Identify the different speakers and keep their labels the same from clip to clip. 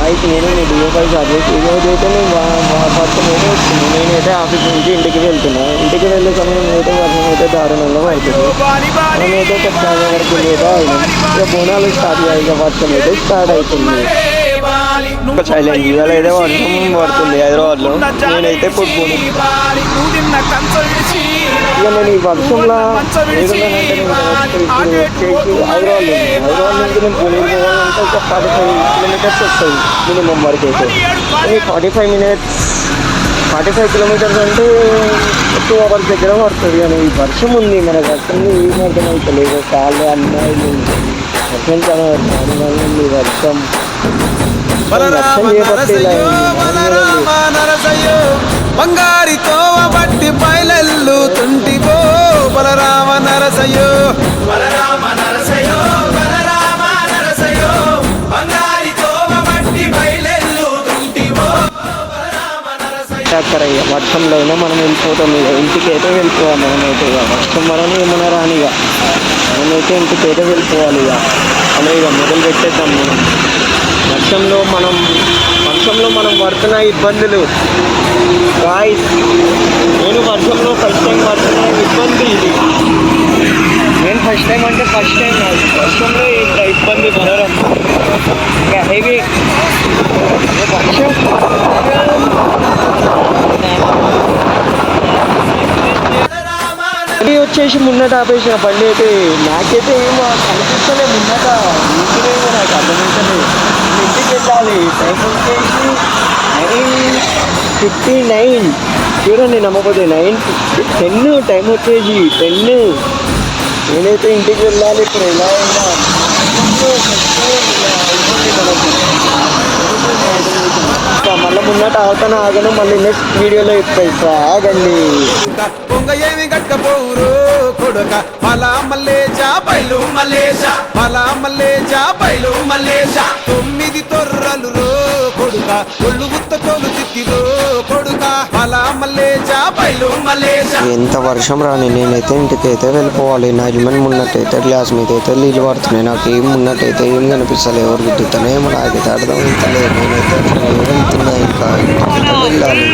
Speaker 1: Guys నేను డిఓపై service ఈరోజు అయితే నేను వర్షం అయితే వచ్చింది. నేనైతే ఆఫీస్ నుంచి ఇంటికి వెళ్తున్నా. ఇంటికి వెళ్ళే సమయం అయితే వర్షం అయితే దారుణంగా అవుతుంది. మనమైతే ఒక చాలా వరకు లేదా ఇక బోనాలు స్టార్ట్ అయ్యాయి. ఇక వర్షం అయితే స్టార్ట్ అవుతుంది. సైలెంట్ ఇవాళ అయితే వర్షం పడుతుంది హైదరాబాద్లో. నేనైతే పుట్టుకుని ఇక నేను ఈ వర్షంలో ఏడున్నానంటే నేను వచ్చేసి హైదరాబాద్ నుంచి నేను పూణే పోవాలంటే ఒక 45 కిలోమీటర్స్ వస్తుంది మినిమం వరకు అయితే. ఈ 45 కిలోమీటర్స్ అంటే 2 అవర్స్ దగ్గర పడుతుంది. కానీ ఈ వర్షం ఉంది, మన వర్షం ఏం అర్థం అవుతలేదు. కాళ్ళు అన్నాయి వర్షం చాలా దారుణంగా ఉంది. వర్షం
Speaker 2: బంగారితో బట్టి పైలెల్లు తుంటివో బలరామ నరసయో బలరామ నరసయో బలరామ నరసయో బంగారితో బట్టి పైలెల్లు తుంటివో బలరామ నరసయో.
Speaker 1: వర్షంలో అయినా మనం వెళ్ళిపోతాం. ఇక ఇంటికి అయితే వెళ్ళిపోవాలి. మనమైతే ఇక వర్షం వలన ఏమన్నా రాని ఇక మనమైతే ఇంటికి అయితే వెళ్ళిపోవాలి. ఇక అలా ఇక మొదలు పెట్టేద్దాం మనం. వర్షంలో మనం పడుతున్న ఇబ్బందులు గాయ్స్, నేను వర్షంలో ఫస్ట్ టైం పడుతున్న ఇబ్బంది ఇది. నేను ఫస్ట్ టైం అంటే ఫస్ట్ టైం కాదు, వర్షంలో ఇంత ఇబ్బంది పడడం ఇంకా హెవీ వర్షం. బండి వచ్చేసి ముందట ఆపేసిన బండి అయితే నాకైతే ఏమో కనిపిస్తలే ముందట ఇంటినేమో నాకు అర్థమవుతలేదు. ఇంటికి వెళ్ళాలి. టైం వచ్చేసి 9:59 చూడండి, నమ్మకపోతే 9:10 టైం వచ్చేసి 10. నేనైతే ఇంటికి వెళ్ళాలి ఇప్పుడు. ఎలా అయినా మళ్ళీ ముందట అవుతాను ఆగను. మళ్ళీ నెక్స్ట్ వీడియోలో చెప్తా ఆగండి.
Speaker 2: ఏమి గట్టపోరు కొడుక మలా మల్లేశా పైలు మల్లేశా మలా మల్లేశా పైలు మల్లేశా 9 తొర్రలు రో కొడుక ఒళ్ళు గుత్త తోలు తిత్తిరో కొడుక మలా మల్లేశా పైలు మల్లేశా.
Speaker 1: ఎంత వర్షం రాని నేనైతే ఇంటికైతే వెళ్ళిపోవాలి. నా హస్బెండ్ మున్నట్టయితే గ్లాస్ మీద అయితే నీళ్ళు పడుతున్నాయి. నాకు ఏం మున్నట్టయితే ఏం కనిపిస్తలే. ఎవరు గుద్దుతానే ఏమో నాకైతే అర్థం అవుతలేదు. నేనైతే వెళ్తున్నా, ఇంకా ఇంటికి వెళ్ళాలి.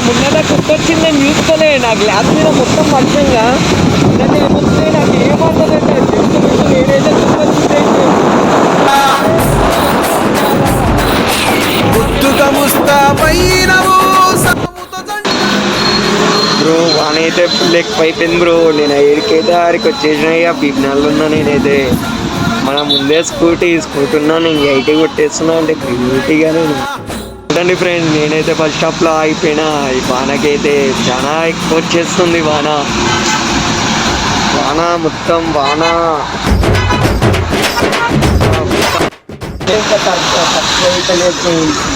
Speaker 1: ముందట కుట్టొచ్చిందని చూసుకోలే. నా గ్లాస్ మీద మొత్తం వర్షంగా ఉన్నది ఏమొస్తుంది నాకు ఏమవుతుందంటే ఏదైతే బ్రో వానైతే ఫుల్ ఎక్కువ అయిపోయింది బ్రో. నేను ఏడికైతే ఆడికి వచ్చేసిన ఇక బిగ్నాల్లో ఉన్నా. నేనైతే మన ముందే స్కూటీ ఉన్నా. నేను 80 కొట్టేస్తున్నా అంటే గ్రీటీగా నేను చూడండి ఫ్రెండ్స్. నేనైతే బస్ స్టాప్లో అయిపోయినా. ఈ వానకైతే చాలా ఎక్కువ వచ్చేస్తుంది. వాన మొత్తం వాన అయిపోయినట్టు.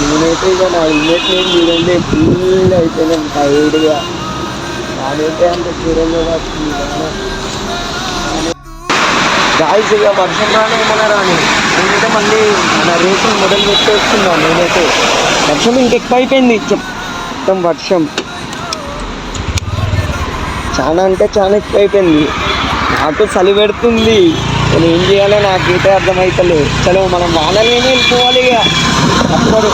Speaker 1: నేనైతే ఇక నా హెల్మెట్ నేను చూడండి ఫుల్ అయిపోయినాను టైర్డ్గా. వానైతే అంత దూరంగా వస్తుంది గాయస్. ఇక వర్షం రాని ఏమన్నా రాని నేనైతే మళ్ళీ మన రేసులు మొదలు పెట్టేస్తున్నాను. నేనైతే వర్షం ఇంకెక్కువ అయిపోయింది. మొత్తం వర్షం చాలా అంటే చాలా ఎక్కువ అయిపోయింది. నాకు చలి పెడుతుంది. నేను ఏం చేయాలో నాకైతే అర్థమవుతలేదు. చలో మనం వానలోనే వెళ్ళిపోవాలి. ఇక తప్పదు.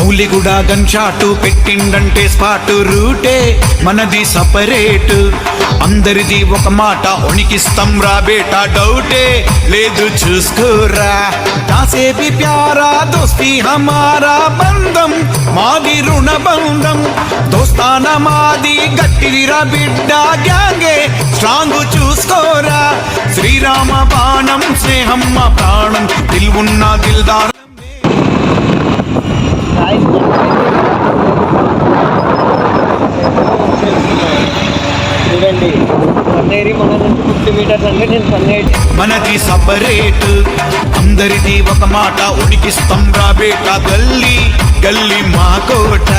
Speaker 3: మౌలిగూడ గన్ షాటు పెట్టిండంటే స్పాట్ రూటే మనది సపరేట్ అందరిది ఒక మాట ఉనికిస్తాం రా బేటా డౌటే లేదు చూసుకోరా దాసే भी प्यारा दोस्ती हमारा బంధం మాది రుణ బంధం దోస్తాన మాది గట్టిదిరా బిడ్డ గ్యాంగే స్ట్రాంగ్ చూసుకోరా శ్రీరామ బాణం స్నేహం మా ప్రాణం దిల్వున్న దిల్దార్
Speaker 1: చూడండి సన్నేరి మన నుంచి 50 మీటర్స్ అంటే నేను సన్నేటి
Speaker 3: మనది సపరేట్ అందరిది ఒక మాట ఉనికిస్తాం రా బేటా గల్లీ గల్లీ మా కోట